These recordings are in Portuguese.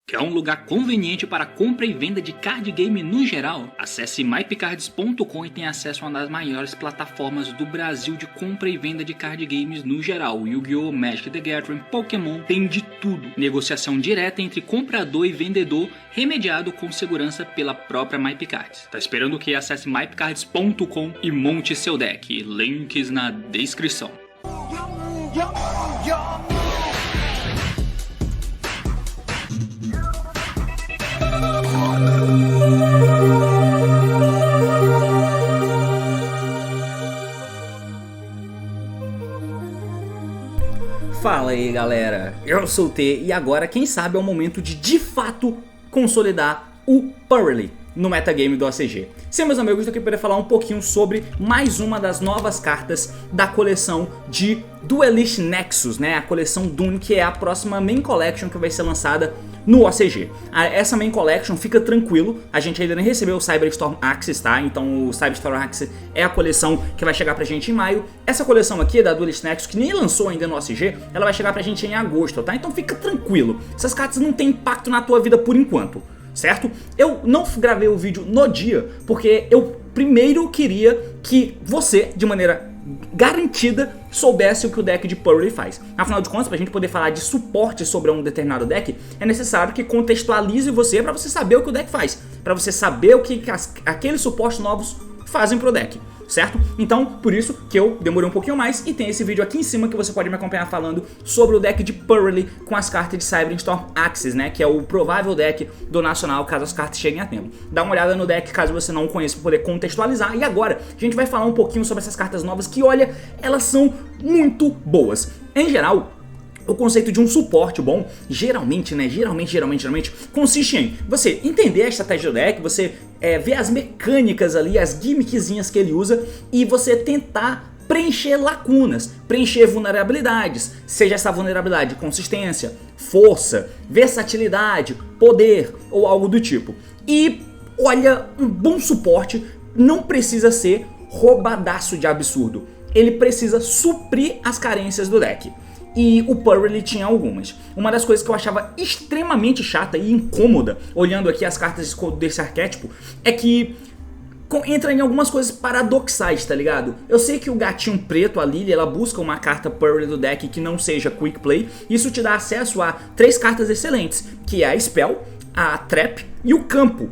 Quer um lugar conveniente para compra e venda de card game no geral? Acesse mypcards.com e tenha acesso a uma das maiores plataformas do Brasil de compra e venda de card games no geral. Yu-Gi-Oh!, Magic the Gathering, Pokémon, tem de tudo. Negociação direta entre comprador e vendedor, remediado com segurança pela própria MyPcards. Tá esperando o que? Acesse mypcards.com e monte seu deck. Links na descrição. Fala aí galera, eu sou o T e agora quem sabe é o momento de fato consolidar o Purrely no metagame do ACG. Sim, meus amigos, estou aqui para falar um pouquinho sobre mais uma das novas cartas da coleção de Duelist Nexus, né? A coleção Dune, que é a próxima Main Collection que vai ser lançada no ACG. Essa Main Collection, fica tranquilo, a gente ainda nem recebeu o Cyberstorm Axis, tá? Então o Cyberstorm Axis é a coleção que vai chegar pra gente em maio. Essa coleção aqui da Duelist Nexus, que nem lançou ainda no ACG, ela vai chegar pra gente em agosto, tá? Então fica tranquilo, essas cartas não têm impacto na tua vida por enquanto, certo? Eu não gravei o vídeo no dia porque eu primeiro queria que você, de maneira garantida, soubesse o que o deck de Purrely faz. Afinal de contas, pra gente poder falar de suporte sobre um determinado deck, é necessário que contextualize você pra você saber o que o deck faz, pra você saber o que aqueles suportes novos fazem pro deck, certo? Então, por isso que eu demorei um pouquinho mais e tem esse vídeo aqui em cima que você pode me acompanhar falando sobre o deck de Purrely com as cartas de Cyberstorm Axis, né? Que é o provável deck do Nacional caso as cartas cheguem a tempo. Dá uma olhada no deck caso você não conheça para poder contextualizar. E agora a gente vai falar um pouquinho sobre essas cartas novas que, olha, elas são muito boas. Em geral, o conceito de um suporte bom, geralmente, consiste em você entender a estratégia do deck, você ver as mecânicas ali, as gimmickzinhas que ele usa e você tentar preencher lacunas, preencher vulnerabilidades, seja essa vulnerabilidade de consistência, força, versatilidade, poder ou algo do tipo. E olha, um bom suporte não precisa ser roubadaço de absurdo, ele precisa suprir as carências do deck. E o Purrely tinha algumas. Uma das coisas que eu achava extremamente chata e incômoda, olhando aqui as cartas desse arquétipo, é que entra em algumas coisas paradoxais, tá ligado? Eu sei que o gatinho preto, a Lily, ela busca uma carta Purrely do deck que não seja Quick Play. Isso te dá acesso a 3 cartas excelentes, que é a Spell, a Trap e o Campo.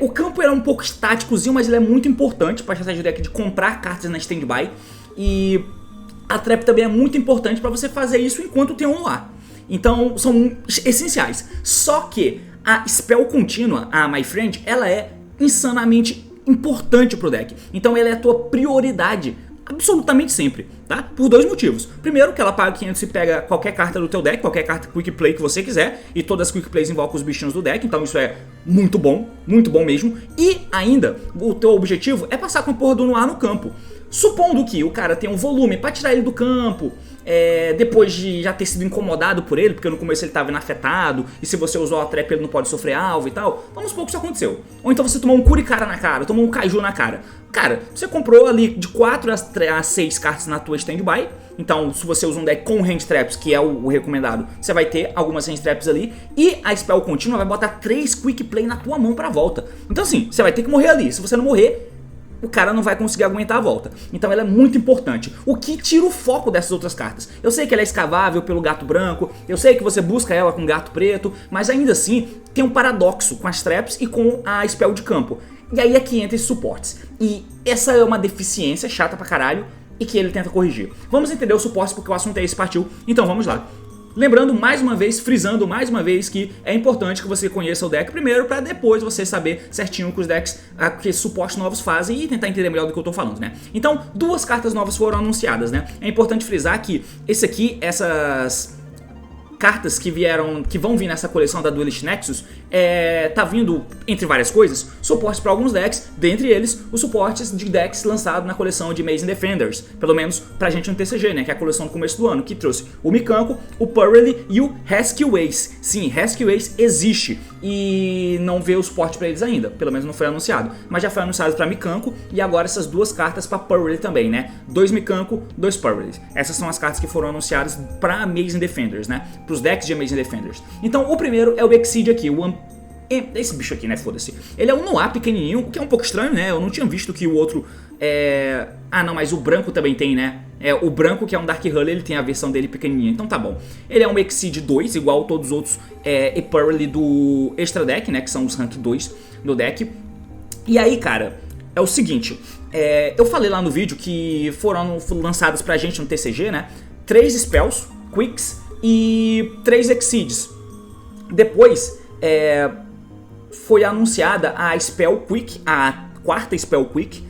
O campo era um pouco estáticozinho, mas ele é muito importante para a estratégia do deck de comprar cartas na standby. E a Trap também é muito importante para você fazer isso enquanto tem um no ar. Então são essenciais. Só que a Spell contínua, a My Friend, ela é insanamente importante pro deck. Então ela é a tua prioridade absolutamente sempre, tá? Por 2 motivos. Primeiro, que ela paga 500 e pega qualquer carta do teu deck, qualquer carta Quick Play que você quiser, e todas as Quick Plays invocam os bichinhos do deck, então isso é muito bom mesmo. E ainda, o teu objetivo é passar com a porra do Noir no campo. Supondo que o cara tem um volume pra tirar ele do campo, depois de já ter sido incomodado por ele, porque no começo ele estava inafetado, e se você usou a trap ele não pode sofrer alvo e tal, vamos supor que isso aconteceu. Ou então você tomou um Curicara na cara, tomou um Kaiju na cara. Cara, você comprou ali de 4 a 6 cartas na tua standby, então se você usa um deck com hand traps, que é o recomendado, você vai ter algumas hand traps ali, e a spell contínua vai botar 3 quick play na tua mão pra volta. Então assim, você vai ter que morrer ali, se você não morrer, o cara não vai conseguir aguentar a volta. Então ela é muito importante. O que tira o foco dessas outras cartas? Eu sei que ela é escavável pelo gato branco, eu sei que você busca ela com gato preto, mas ainda assim tem um paradoxo com as traps e com a spell de campo. E aí é que entra esses suportes. E essa é uma deficiência chata pra caralho e que ele tenta corrigir. Vamos entender os suportes porque o assunto é esse, partiu. Então vamos lá. Lembrando mais uma vez, frisando mais uma vez que é importante que você conheça o deck primeiro para depois você saber certinho o que os decks, que suportes novos fazem e tentar entender melhor do que eu tô falando, né? Então, 2 cartas novas foram anunciadas, né? É importante frisar que essas cartas que vão vir nessa coleção da Duelist Nexus, tá vindo, entre várias coisas, suportes para alguns decks, dentre eles os suportes de decks lançados na coleção de Amazing Defenders, pelo menos pra gente no TCG, né, que é a coleção do começo do ano, que trouxe o Mikanko, o Purrely e o Rescue Ace. Sim, Rescue Ace existe e não veio o suporte pra eles ainda, pelo menos não foi anunciado, mas já foi anunciado pra Mikanko e agora essas 2 cartas pra Purrely também, né, 2 Mikanko, 2 Purrely. Essas são as cartas que foram anunciadas pra Amazing Defenders, né. pros decks de Amazing Defenders. Então o primeiro é o Exceed aqui, esse bicho aqui, né, foda-se. Ele é um Noah pequenininho, o que é um pouco estranho, né, eu não tinha visto que o outro é... Ah não, mas o branco também tem, né. O branco, que é um Dark Hull, ele tem a versão dele pequenininha, então tá bom. Ele é um Exceed 2, igual todos os outros Epurely do Extra Deck, né, que são os Rank 2 do deck. E aí, cara, é o seguinte, eu falei lá no vídeo que foram lançadas pra gente no TCG, né, 3 Spells, Quicks e 3 Exceeds. Depois, foi anunciada a Spell Quick, a quarta Spell Quick,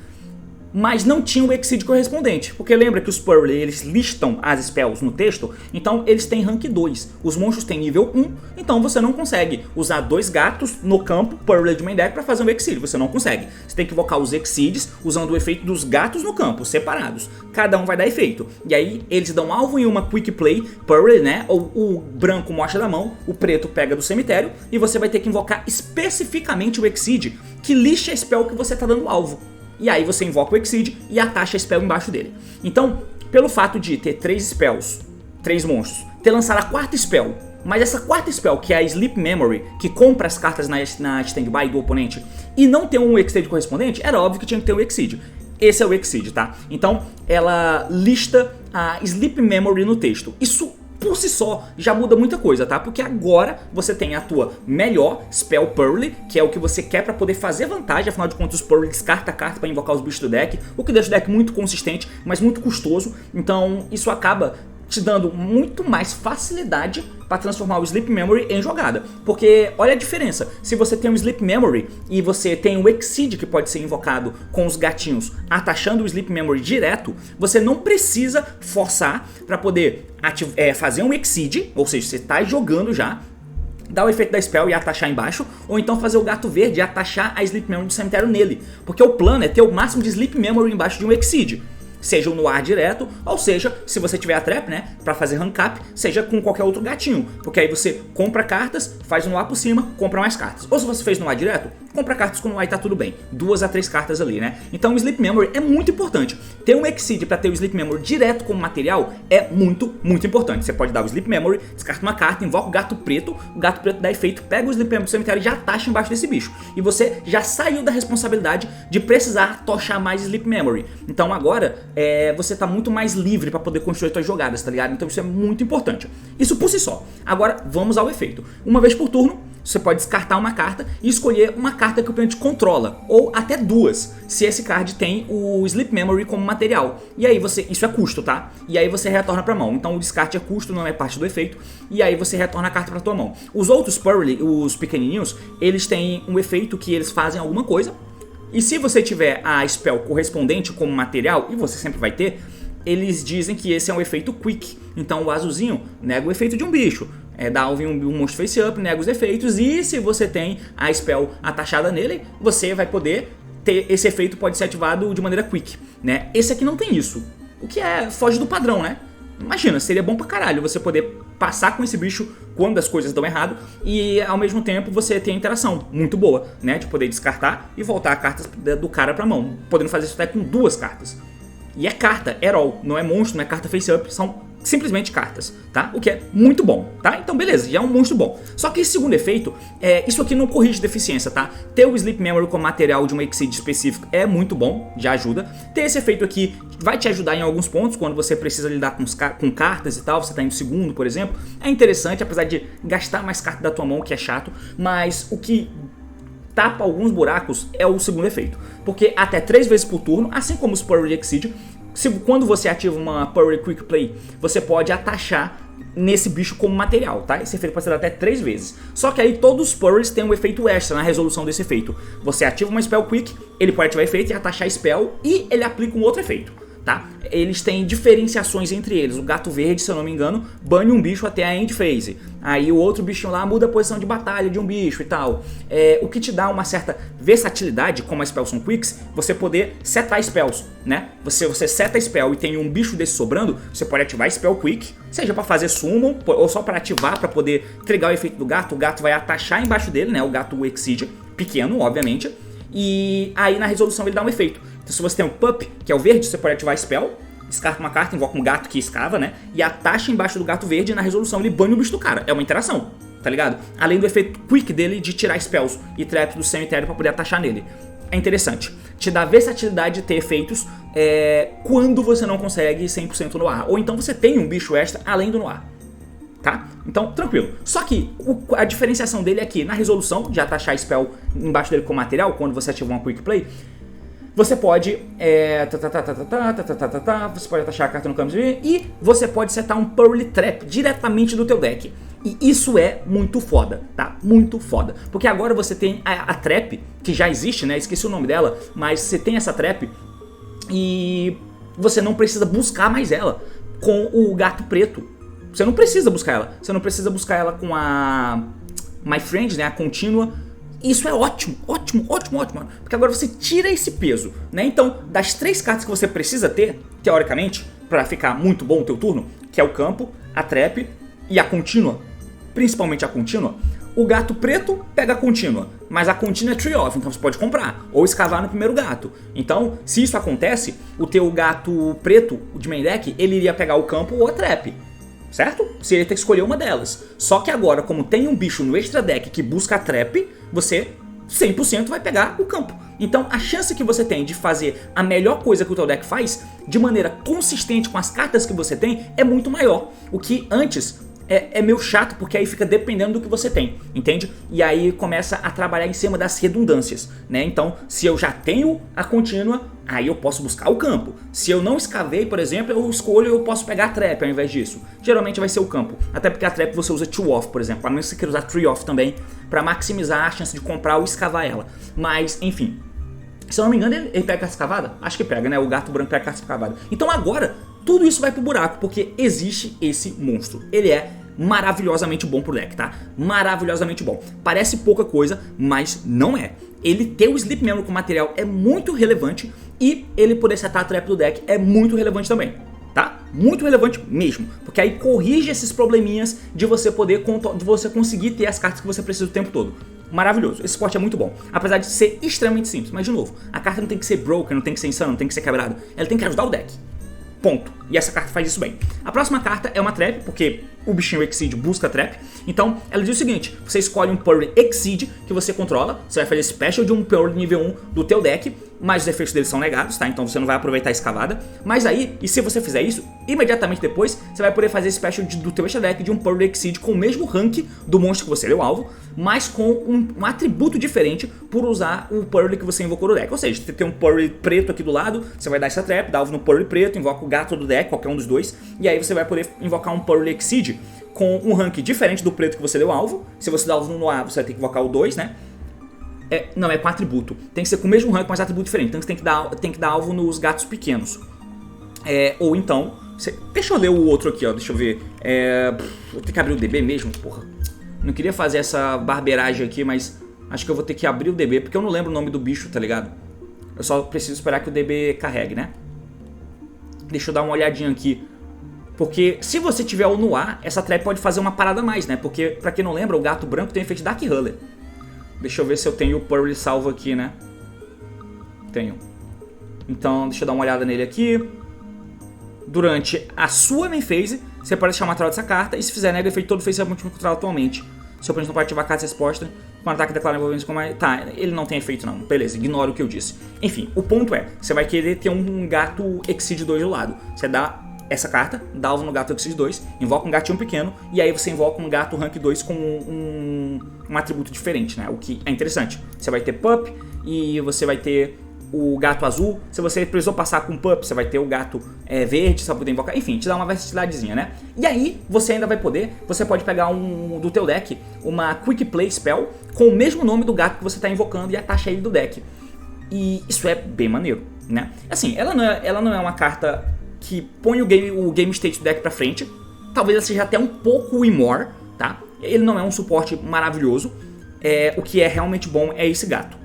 mas não tinha o Exceed correspondente, porque lembra que os Purrely, eles listam as spells no texto, então eles têm rank 2, os monstros têm nível 1, então você não consegue usar 2 gatos no campo Purrely de main deck para fazer um Exceed, você não consegue. Você tem que invocar os Exceeds usando o efeito dos gatos no campo, separados, cada um vai dar efeito, e aí eles dão alvo em uma Quick Play Purrely, né, o branco mostra da mão, o preto pega do cemitério, e você vai ter que invocar especificamente o Exceed, que lixa a spell que você tá dando alvo. E aí você invoca o Exceed e atacha a spell embaixo dele. Então, pelo fato de ter 3 spells, 3 monstros, ter lançado a quarta spell, mas essa quarta spell, que é a Sleep Memory, que compra as cartas na standby do oponente, e não ter um Exceed correspondente, era óbvio que tinha que ter um Exceed. Esse é o Exceed, tá? Então, ela lista a Sleep Memory no texto. Isso por si só já muda muita coisa, tá? Porque agora você tem a tua melhor Spell Purrely, que é o que você quer pra poder fazer vantagem, afinal de contas os Purrely descarta a carta pra invocar os bichos do deck, o que deixa o deck muito consistente, mas muito custoso, então isso acaba te dando muito mais facilidade para transformar o Sleep Memory em jogada. Porque olha a diferença, se você tem um Sleep Memory e você tem um Exceed que pode ser invocado com os gatinhos atachando o Sleep Memory direto, você não precisa forçar para poder fazer um Exceed, ou seja, você está jogando já, dar o efeito da spell e atachar embaixo, ou então fazer o gato verde e atachar a Sleep Memory do cemitério nele. Porque o plano é ter o máximo de Sleep Memory embaixo de um Exceed. Seja no ar direto, ou seja, se você tiver a trap, né, pra fazer rank up, seja com qualquer outro gatinho, porque aí você compra cartas, faz no ar por cima, compra mais cartas. Ou se você fez no ar direto, compra cartas com no ar e tá tudo bem. 2 a 3 cartas ali, né? Então o Sleep Memory é muito importante. Ter um Exceed pra ter o Sleep Memory direto como material é muito, muito importante. Você pode dar o Sleep Memory, descarta uma carta, invoca o gato preto dá efeito, pega o Sleep Memory do cemitério e já atacha embaixo desse bicho. E você já saiu da responsabilidade de precisar tochar mais Sleep Memory. Então agora, você tá muito mais livre pra poder construir suas jogadas, tá ligado? Então isso é muito importante. Isso por si só. Agora vamos ao efeito. Uma vez por turno, você pode descartar uma carta e escolher uma carta que o oponente controla, ou até 2, se esse card tem o Sleep Memory como material. E aí isso é custo, tá? E aí você retorna pra mão. Então o descarte é custo, não é parte do efeito, e aí você retorna a carta pra tua mão. Os outros Purrely, os pequenininhos, eles têm um efeito que eles fazem alguma coisa, e se você tiver a spell correspondente como material, e você sempre vai ter, eles dizem que esse é um efeito quick. Então o azulzinho nega o efeito de um bicho, dá alvo em um monstro face up, nega os efeitos, e se você tem a spell atachada nele, você vai poder ter esse efeito, pode ser ativado de maneira quick, né? Esse aqui não tem isso, o que foge do padrão, né? Imagina, seria bom pra caralho você poder passar com esse bicho quando as coisas dão errado e ao mesmo tempo você ter a interação muito boa, né? De poder descartar e voltar a cartas do cara pra mão, podendo fazer isso até com 2 cartas. E é carta, é all, não é monstro, não é carta face up, são simplesmente cartas, tá? O que é muito bom, tá? Então beleza, já é um monstro bom. Só que esse segundo efeito, isso aqui não corrige deficiência, tá? Ter o Sleep Memory como material de um Exceed específico é muito bom, já ajuda. Ter esse efeito aqui vai te ajudar em alguns pontos, quando você precisa lidar com cartas e tal, você tá indo segundo, por exemplo. É interessante, apesar de gastar mais cartas da tua mão, que é chato, mas o que tapa alguns buracos é o segundo efeito. Porque até 3 vezes por turno, assim como os Purrely Exceed, quando você ativa uma Purrely Quick Play, você pode atachar nesse bicho como material, tá? Esse efeito pode ser até 3 vezes. Só que aí todos os Purrelys têm um efeito extra na resolução desse efeito. Você ativa uma Spell Quick, ele pode ativar efeito e atachar a Spell, e ele aplica um outro efeito, tá? Eles têm diferenciações entre eles. O gato verde, se eu não me engano, bane um bicho até a end phase. Aí o outro bichinho lá muda a posição de batalha de um bicho e tal. O que te dá uma certa versatilidade, como as spells são quicks, você poder setar spells, né? Você seta a spell e tem um bicho desse sobrando, você pode ativar spell quick, seja para fazer summon ou só para ativar, para poder trigar o efeito do gato. O gato vai atachar embaixo dele, né? O gato Exceed, pequeno, obviamente. E aí na resolução ele dá um efeito. Então se você tem um Pup, que é o verde, você pode ativar spell descarta uma carta, invoca um gato que escava, né? E atacha embaixo do gato verde e na resolução ele bane o bicho do cara. É uma interação, tá ligado? Além do efeito quick dele de tirar spells e traps do cemitério pra poder atachar nele. É interessante. Te dá versatilidade de ter efeitos quando você não consegue 100% no ar. Ou então você tem um bicho extra além do no ar. Tá? Então, tranquilo. Só que a diferenciação dele é que na resolução de atachar spell embaixo dele com material, quando você ativa uma quick play, você pode você pode atachar a carta no campo e você pode setar um Purrely Trap diretamente do teu deck. E isso é muito foda, tá? Muito foda. Porque agora você tem a trap, que já existe, né? Esqueci o nome dela, mas você tem essa trap e você não precisa buscar mais ela com o gato preto. Você não precisa buscar ela. Você não precisa buscar ela com a My Friend, né? A contínua. Isso é ótimo, ótimo, ótimo, ótimo. Porque agora você tira esse peso, né? Então, das 3 cartas que você precisa ter, teoricamente, pra ficar muito bom o teu turno, que é o campo, a trap e a contínua, principalmente a contínua, o gato preto pega a contínua, mas a contínua é tree-off, então você pode comprar, ou escavar no primeiro gato. Então, se isso acontece, o teu gato preto, o de main deck, ele iria pegar o campo ou a trap. Certo? Você ia ter que escolher uma delas. Só que agora, como tem um bicho no extra deck que busca a trap, você 100% vai pegar o campo. Então a chance que você tem de fazer a melhor coisa que o teu deck faz, de maneira consistente com as cartas que você tem, é muito maior. O que antes é meio chato, porque aí fica dependendo do que você tem, entende? E aí começa a trabalhar em cima das redundâncias, né? Então, se eu já tenho a contínua, aí eu posso buscar o campo. Se eu não escavei, por exemplo, eu posso pegar a trap ao invés disso. Geralmente vai ser o campo, até porque a trap você usa two-off, por exemplo, a menos que você queira usar three-off também, para maximizar a chance de comprar ou escavar ela. Mas, enfim, se eu não me engano, ele pega carta escavada? Acho que pega, né? O gato branco pega carta escavada. Então agora, tudo isso vai pro buraco, porque existe esse monstro. Ele é maravilhosamente bom pro deck, tá? Maravilhosamente bom. Parece pouca coisa, mas não é. Ele ter o Sleep Memory com material é muito relevante e ele poder setar a trap do deck é muito relevante também, tá? Muito relevante mesmo, porque aí corrige esses probleminhas de você conseguir ter as cartas que você precisa o tempo todo. Maravilhoso, esse suporte é muito bom, apesar de ser extremamente simples, mas de novo, a carta não tem que ser broken, não tem que ser insano, não tem que ser quebrada, ela tem que ajudar o deck. Ponto. E essa carta faz isso bem. A próxima carta é uma trap, porque o bichinho Exceed busca trap. Então, ela diz o seguinte: você escolhe um Purrely Exceed que você controla. Você vai fazer special de um Purrely nível 1 do teu deck, mas os efeitos deles são negados, tá? Então você não vai aproveitar a escavada. Mas aí, e se você fizer isso, imediatamente depois, você vai poder fazer special do teu extra deck de um Purrely Exceed com o mesmo rank do monstro que você deu alvo, mas com um atributo diferente por usar o Purrely que você invocou no deck. Ou seja, você tem um Purrely preto aqui do lado, você vai dar essa trap, dá alvo no Purrely preto, invoca o gato do deck, qualquer um dos dois, e aí você vai poder invocar um Purrely Exceed com um rank diferente do preto que você deu alvo. Se você dá alvo no Noir, você vai ter que invocar o 2, né? Não, é com atributo. Tem que ser com o mesmo rank, mas atributo diferente. Então você tem que dar alvo nos gatos pequenos. Ou então... deixa eu ler o outro aqui, ó. Deixa eu ver. Vou ter que abrir o DB mesmo, porra. Não queria fazer essa barbeiragem aqui, mas acho que eu vou ter que abrir o DB, porque eu não lembro o nome do bicho, tá ligado? Eu só preciso esperar que o DB carregue, né? Deixa eu dar uma olhadinha aqui. Porque se você tiver o Noir, essa trap pode fazer uma parada a mais, né? Porque, pra quem não lembra, o gato branco tem efeito Dark Huller. Deixa eu ver se eu tenho o Purrely salvo aqui, né? Tenho. Então, deixa eu dar uma olhada nele aqui. Durante a sua main phase, você pode deixar uma material dessa carta. E se fizer nega, efeito todo face é muito controlado atualmente. Seu oponente não pode ativar a carta de resposta com ataque declarado envolvendo com mais... Tá, ele não tem efeito não. Beleza, ignora o que eu disse. Enfim, o ponto é, você vai querer ter um gato Exceed 2 do lado. Você dá essa carta, dá alvo no gato Exceed 2, invoca um gatinho pequeno, e aí você invoca um gato rank 2 com um atributo diferente, né? O que é interessante. Você vai ter Pup, e você vai ter o gato azul. Se você precisou passar com Pup, você vai ter o gato verde, você vai poder invocar. Enfim, te dá uma versatilidadezinha, né? E aí, você ainda vai poder, você pode pegar do teu deck, uma Quick Play Spell, com o mesmo nome do gato que você está invocando e atacha ele do deck. E isso é bem maneiro, né? Assim, ela não é uma carta que põe o game state do deck pra frente. Talvez ela seja até um pouco imor, tá? Ele não é um suporte maravilhoso. O que é realmente bom é esse gato.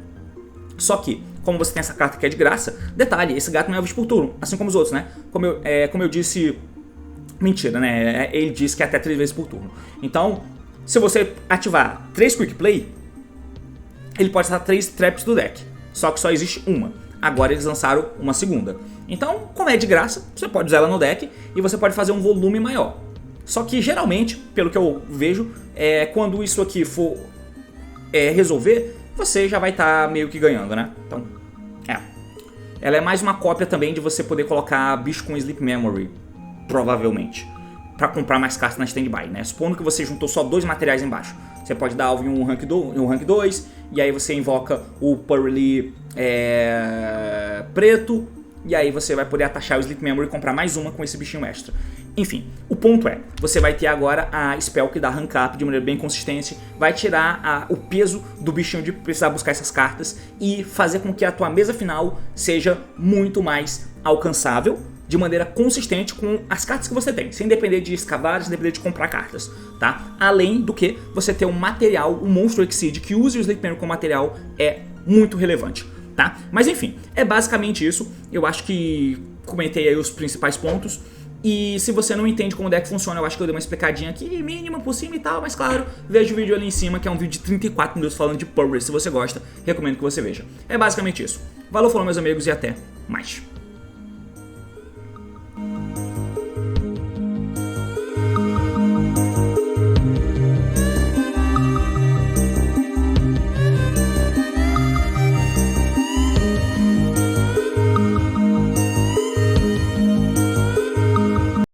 Só que, como você tem essa carta que é de graça, detalhe, esse gato não é 20 por turno, assim como os outros, né? Como eu disse... Mentira, né? Ele disse que é até 3 vezes por turno. Então, se você ativar 3 Quick Play, ele pode estar 3 traps do deck. Só que só existe uma. agora eles lançaram uma segunda. Então, como é de graça, você pode usar ela no deck e você pode fazer um volume maior. Só que geralmente, pelo que eu vejo, quando isso aqui for resolver, você já vai estar meio que ganhando, né? Então, ela é mais uma cópia também de você poder colocar bicho com Sleep Memory, provavelmente, para comprar mais cartas na standby, né? Supondo que você juntou só 2 materiais embaixo. Você pode dar alvo em um rank 2, e aí você invoca o Purrely preto, e aí você vai poder atachar o Sleep Memory e comprar mais uma com esse bichinho extra. Enfim, o ponto você vai ter agora a spell que dá rank up de maneira bem consistente, vai tirar o peso do bichinho de precisar buscar essas cartas e fazer com que a tua mesa final seja muito mais alcançável de maneira consistente com as cartas que você tem, sem depender de escavar, sem depender de comprar cartas, tá? Além do que você ter um material, um Monstro Exceed que use o Sleep Memory como material é muito relevante, tá? Mas enfim, é basicamente isso. Eu acho que comentei aí os principais pontos. E se você não entende como o deck funciona, eu acho que eu dei uma explicadinha aqui, mínima por cima e tal, mas claro, veja o vídeo ali em cima, que é um vídeo de 34 minutos falando de Purrely. Se você gosta, recomendo que você veja. É basicamente isso. Valeu, falou meus amigos, e até mais.